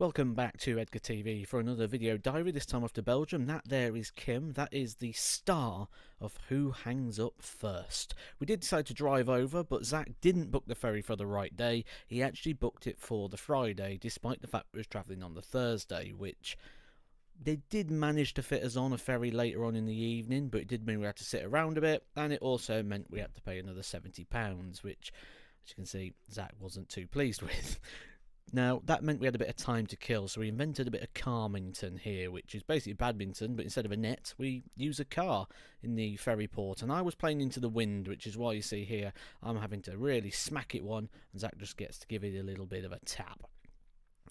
Welcome back to Edgar TV for another video diary, this time off to Belgium. That there is Kim, that is the star of Who Hangs Up First. We did decide to drive over, but Zach didn't book the ferry for the right day. He actually booked it for the Friday, despite the fact we was travelling on the Thursday, which they did manage to fit us on a ferry later on in the evening, but it did mean we had to sit around a bit, and it also meant we had to pay another £70, which, as you can see, Zach wasn't too pleased with. Now, that meant we had a bit of time to kill, so we invented a bit of Carmington here, which is basically badminton, but instead of a net, we use a car in the ferry port. And I was playing into the wind, which is why you see here I'm having to really smack it one, and Zach just gets to give it a little bit of a tap.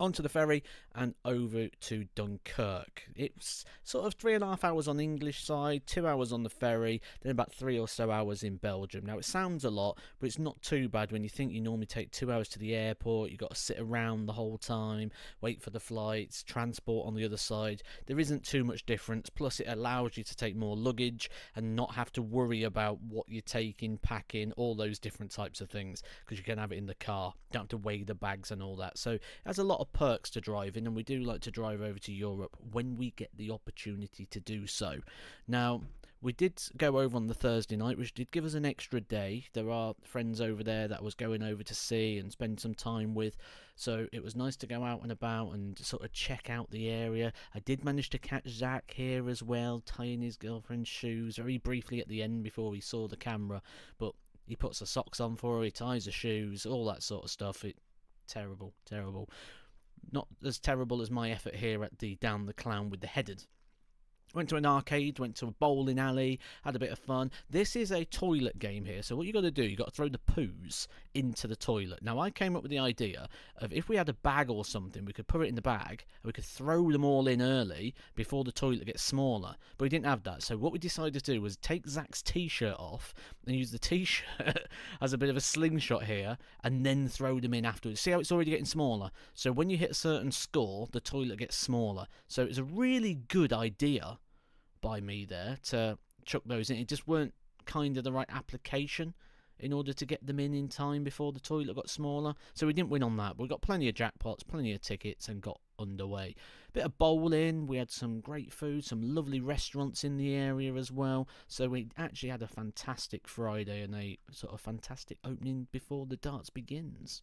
Onto the ferry and over to Dunkirk. It's sort of 3.5 hours on the English side, 2 hours on the ferry, then about 3 or so hours in Belgium. Now it sounds a lot, but it's not too bad when you think you normally take 2 hours to the airport, you've got to sit around the whole time, wait for the flights, transport on the other side. There isn't too much difference, plus it allows you to take more luggage and not have to worry about what you're taking, packing, all those different types of things, because you can have it in the car, don't have to weigh the bags and all that. So it has a lot of perks to driving, and we do like to drive over to Europe when we get the opportunity to do so. Now, we did go over on the Thursday night, which did give us an extra day. There are friends over there that I was going over to see and spend some time with, so it was nice to go out and about and sort of check out the area. I did manage to catch Zach here as well, tying his girlfriend's shoes very briefly at the end before he saw the camera, but he puts the socks on for her, he ties the shoes, all that sort of stuff. Terrible. Not as terrible as my effort here at the Down the Clown with the headed. Went to an arcade, went to a bowling alley, had a bit of fun. This is a toilet game here, so what you got to do, you got to throw the poos into the toilet. Now, I came up with the idea of if we had a bag or something, we could put it in the bag, and we could throw them all in early before the toilet gets smaller. But we didn't have that, so what we decided to do was take Zach's t-shirt off and use the t-shirt as a bit of a slingshot here, and then throw them in afterwards. See how it's already getting smaller? So when you hit a certain score, the toilet gets smaller. So it's a really good idea by me there to chuck those in. It just weren't kind of the right application in order to get them in time before the toilet got smaller. So we didn't win on that, but we got plenty of jackpots, plenty of tickets, and got underway. Bit of bowling, we had some great food, some lovely restaurants in the area as well. So we actually had a fantastic Friday and a sort of fantastic opening before the darts begins.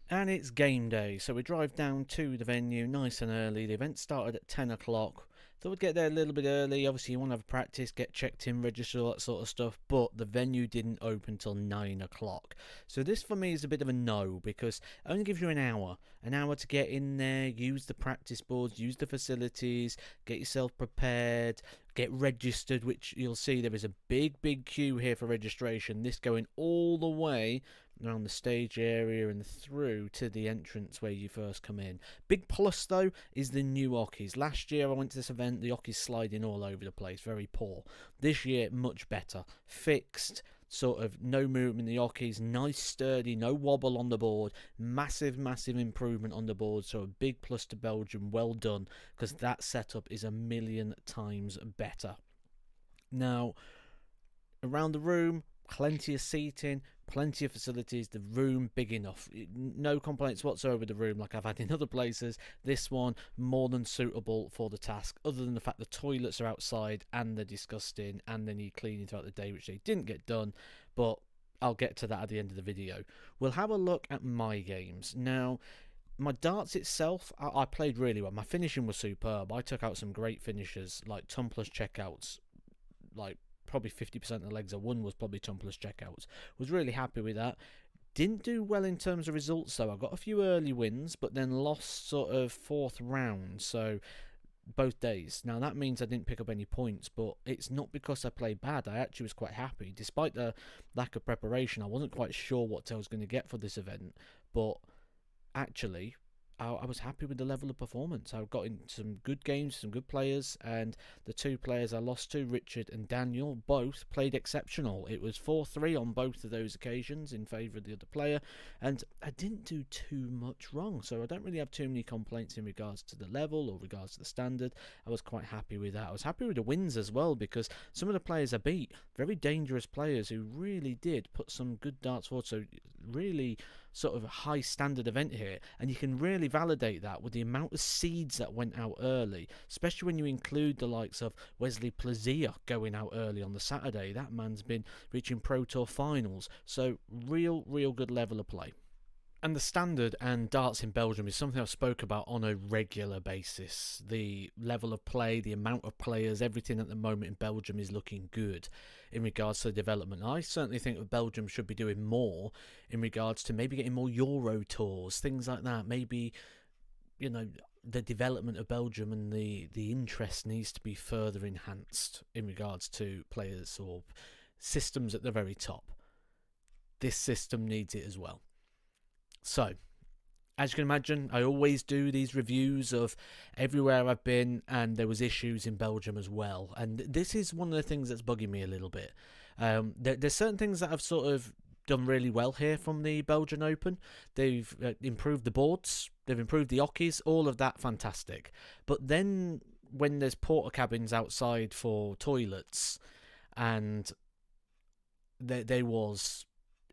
And it's game day, so we drive down to the venue nice and early. The event started at 10 o'clock. Thought we'd get there a little bit early. Obviously, you want to have a practice, get checked in, register, all that sort of stuff. But the venue didn't open till 9 o'clock. So this for me is a bit of a no, because it only gives you an hour to get in there, use the practice boards, use the facilities, get yourself prepared, get registered, which you'll see there is a big queue here for registration. This going all the way around the stage area and through to the entrance where you first come in. Big plus though is the new hockeys. Last year I went to this event, the hockeys sliding all over the place, very poor. This year much better, fixed, sort of no movement in the hockeys, nice sturdy, no wobble on the board, massive improvement on the board. So a big plus to Belgium, well done, because that setup is a million times better. Now around the room, plenty of seating, plenty of facilities, the room big enough, no complaints whatsoever with the room like I've had in other places. This one more than suitable for the task, other than the fact the toilets are outside and they're disgusting and they need cleaning throughout the day, which they didn't get done, but I'll get to that at the end of the video. We'll have a look at my games. Now, my darts itself, I played really well. My finishing was superb. I took out some great finishers, like tumpless checkouts, like probably 50% of the legs I won was probably tumpless checkouts. Was really happy with that. Didn't do well in terms of results though. I got a few early wins, but then lost sort of 4th round, so both days. Now that means I didn't pick up any points, but it's not because I played bad. I actually was quite happy. Despite the lack of preparation, I wasn't quite sure what I was going to get for this event, but actually I was happy with the level of performance. I got in some good games, some good players, and the two players I lost to, Richard and Daniel, both played exceptional. It was 4-3 on both of those occasions in favour of the other player, and I didn't do too much wrong, so I don't really have too many complaints in regards to the level or regards to the standard. I was quite happy with that. I was happy with the wins as well, because some of the players I beat, very dangerous players who really did put some good darts forward, so really sort of a high standard event here, and you can really validate that with the amount of seeds that went out early, especially when you include the likes of Wesley Plazia going out early on the Saturday. That man's been reaching Pro Tour finals, so real good level of play. And the standard and darts in Belgium is something I've spoke about on a regular basis. The level of play, the amount of players, everything at the moment in Belgium is looking good in regards to the development. I certainly think that Belgium should be doing more in regards to maybe getting more Euro tours, things like that. Maybe, you know, the development of Belgium and the interest needs to be further enhanced in regards to players or systems at the very top. This system needs it as well. So, as you can imagine, I always do these reviews of everywhere I've been, and there was issues in Belgium as well. And this is one of the things that's bugging me a little bit. There's certain things that I've sort of done really well here from the Belgian Open. They've improved the boards, they've improved the hockeys, all of that fantastic. But then when there's porta cabins outside for toilets, and there was...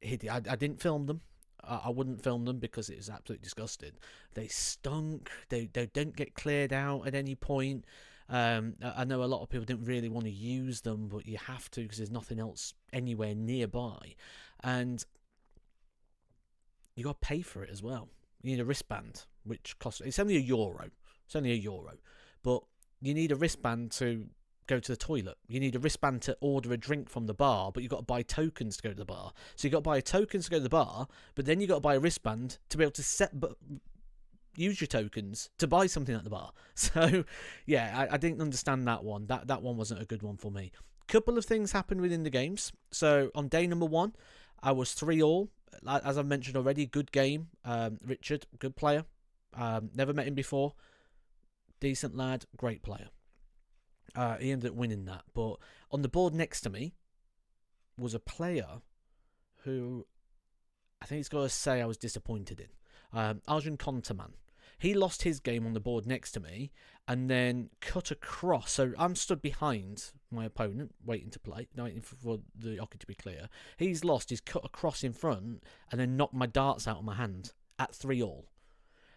I didn't film them. I wouldn't film them because it was absolutely disgusting. They stunk. They don't get cleared out at any point. I know a lot of people didn't really want to use them, but you have to because there's nothing else anywhere nearby. And you got to pay for it as well. You need a wristband, which costs... It's only €1. It's only €1. But you need a wristband to go to the toilet. You need a wristband to order a drink from the bar, but you've got to buy tokens to go to the bar. So you've got to buy tokens to go to the bar, but then you've got to buy a wristband to be able to use your tokens to buy something at the bar. So, yeah, I didn't understand that one. That one wasn't a good one for me. Couple of things happened within the games. So, on day number 1, I was 3-all. As I've mentioned already, good game. Richard, good player. Never met him before. Decent lad, great player. He ended up winning that. But on the board next to me was a player who I think he's got to say I was disappointed in. Arjun Kontaman. He lost his game on the board next to me and then cut across. So I'm stood behind my opponent, waiting to play, waiting for the hockey to be clear. He's lost. He's cut across in front and then knocked my darts out of my hand at 3-all.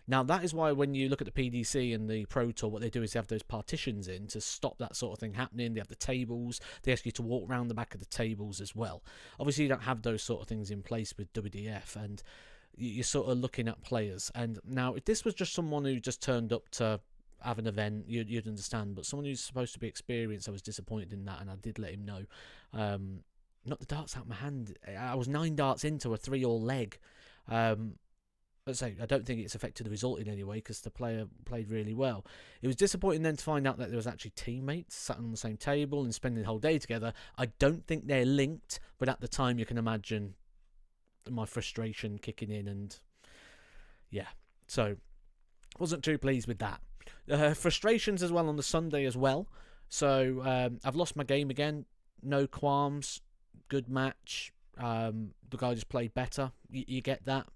Now, that is why when you look at the PDC and the Pro Tour, what they do is they have those partitions in to stop that sort of thing happening. They have the tables. They ask you to walk around the back of the tables as well. Obviously, you don't have those sort of things in place with WDF, and you're sort of looking at players. And now, if this was just someone who just turned up to have an event, you'd understand. But someone who's supposed to be experienced, I was disappointed in that, and I did let him know. Knocked the darts out of my hand. I was 9 darts into a 3-all leg. Let's say I don't think it's affected the result in any way because the player played really well. It was disappointing then to find out that there was actually teammates sat on the same table and spending the whole day together. I don't think they're linked, but at the time you can imagine my frustration kicking in, and yeah, so wasn't too pleased with that. Frustrations as well on the Sunday as well. So I've lost my game again. No qualms. Good match. The guy just played better. You get that.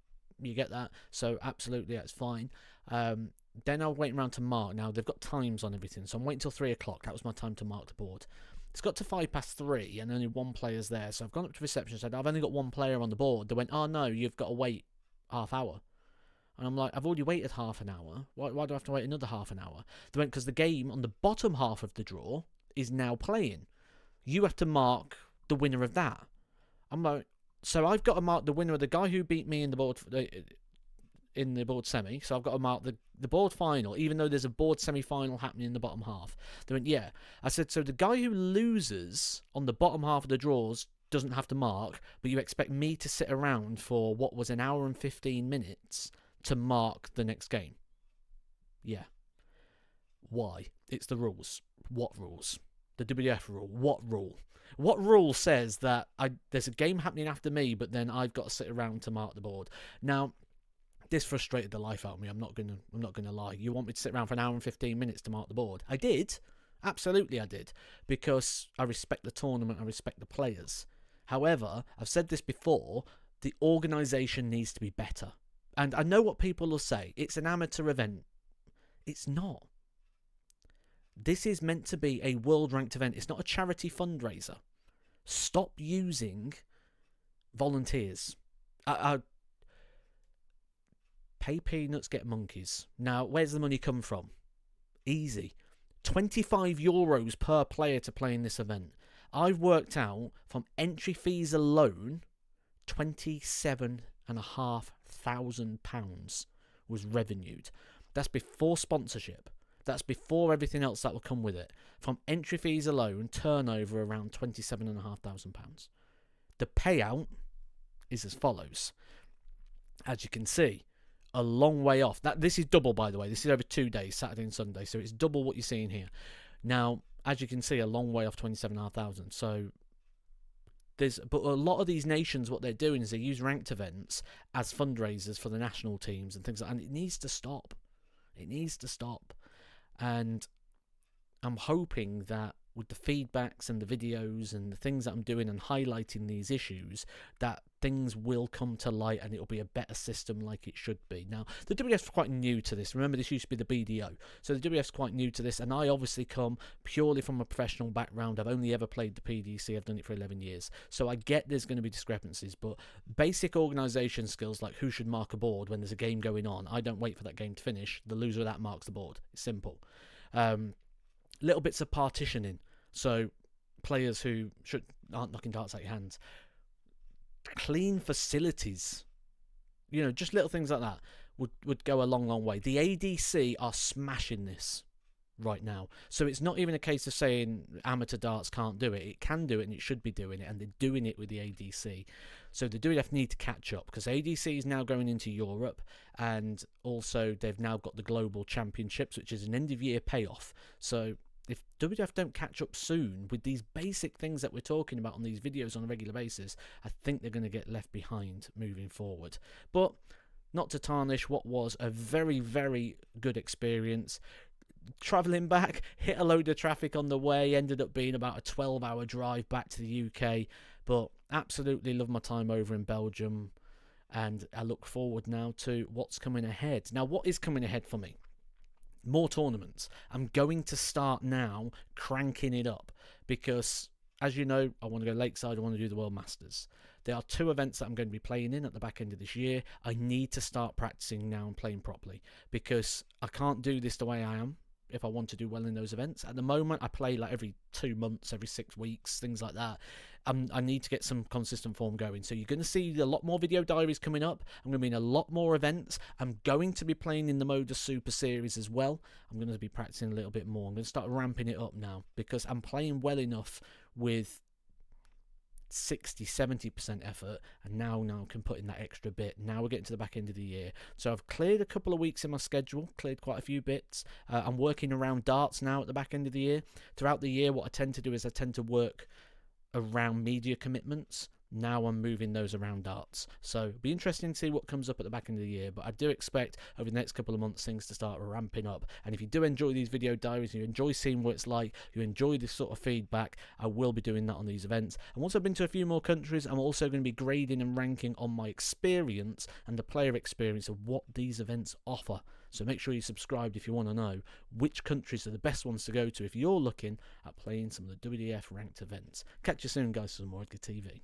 You get that, so absolutely that's fine. Then I was waiting around to mark. Now they've got times on everything, so I'm waiting till 3 o'clock. That was my time to mark the board. It's got to 3:05 and only one player's there, so I've gone up to reception and said I've only got one player on the board. They went, oh no, you've got to wait half hour. And I'm like, I've already waited half an hour. Why do I have to wait another half an hour? They went, because the game on the bottom half of the draw is now playing. You have to mark the winner of that. I'm like, so I've got to mark the winner of the guy who beat me in the board semi. So I've got to mark the board final, even though there's a board semi-final happening in the bottom half. They went, yeah. I said, so the guy who loses on the bottom half of the draws doesn't have to mark, but you expect me to sit around for what was an hour and 15 minutes to mark the next game? Yeah. Why? It's the rules. What rules? The WDF rule. What rule? What rule says that there's a game happening after me, but then I've got to sit around to mark the board? Now, this frustrated the life out of me. I'm not gonna lie. You want me to sit around for an hour and 15 minutes to mark the board? I did. Absolutely I did. Because I respect the tournament, I respect the players. However, I've said this before, the organisation needs to be better. And I know what people will say. It's an amateur event. It's not. This is meant to be a world-ranked event. It's not a charity fundraiser. Stop using volunteers. Pay peanuts, get monkeys. Now, where's the money come from? Easy. €25 per player to play in this event. I've worked out from entry fees alone, £27,500 was revenued. That's before sponsorship. That's before everything else that will come with it. From entry fees alone, turnover around £27,500. The payout is as follows. As you can see, a long way off. This is double, by the way. This is over 2 days, Saturday and Sunday, so it's double what you're seeing here. Now, as you can see, a long way off 27,500. So but a lot of these nations, what they're doing is they use ranked events as fundraisers for the national teams and things like that. And it needs to stop. It needs to stop. And I'm hoping that with the feedbacks and the videos and the things that I'm doing and highlighting these issues, that things will come to light and it'll be a better system like it should be. Now, the WDF's quite new to this. Remember, this used to be the BDO. So the WDF's quite new to this, and I obviously come purely from a professional background. I've only ever played the PDC. I've done it for 11 years. So I get there's going to be discrepancies, but basic organisation skills like who should mark a board when there's a game going on. I don't wait for that game to finish. The loser of that marks the board. It's simple. Little bits of partitioning. So players who aren't knocking darts out your hands. Clean facilities. You know, just little things like that would go a long, long way. The ADC are smashing this right now. So it's not even a case of saying amateur darts can't do it. It can do it and it should be doing it, and they're doing it with the ADC. So the WDF need to catch up because ADC is now going into Europe, and also they've now got the Global Championships, which is an end-of-year payoff. So if WDF don't catch up soon with these basic things that we're talking about on these videos on a regular basis, I think they're going to get left behind moving forward. But not to tarnish what was a very, very good experience. Travelling back, hit a load of traffic on the way, ended up being about a 12-hour drive back to the UK, but absolutely love my time over in Belgium, and I look forward now to what's coming ahead. Now, what is coming ahead for me? More tournaments. I'm going to start now cranking it up because, as you know, I want to go lakeside. I want to do the World Masters. There are 2 events that I'm going to be playing in at the back end of this year. I need to start practicing now and playing properly because I can't do this the way I am if I want to do well in those events. At the moment, I play like every 2 months, every 6 weeks, things like that. I need to get some consistent form going. So you're going to see a lot more video diaries coming up. I'm going to be in a lot more events. I'm going to be playing in the Modus Super Series as well. I'm going to be practicing a little bit more. I'm going to start ramping it up now because I'm playing well enough with 60-70% effort, and now can put in that extra bit. Now we're getting to the back end of the year, so I've cleared a couple of weeks in my schedule, cleared quite a few bits. I'm working around darts now at the back end of the year. Throughout the year, what I tend to do is I tend to work around media commitments. Now I'm moving those around darts. So it'll be interesting to see what comes up at the back end of the year, but I do expect over the next couple of months things to start ramping up. And if you do enjoy these video diaries, you enjoy seeing what it's like, you enjoy this sort of feedback, I will be doing that on these events. And once I've been to a few more countries, I'm also going to be grading and ranking on my experience and the player experience of what these events offer. So make sure you're subscribed if you want to know which countries are the best ones to go to if you're looking at playing some of the WDF ranked events. Catch you soon, guys, for some more Edgar TV.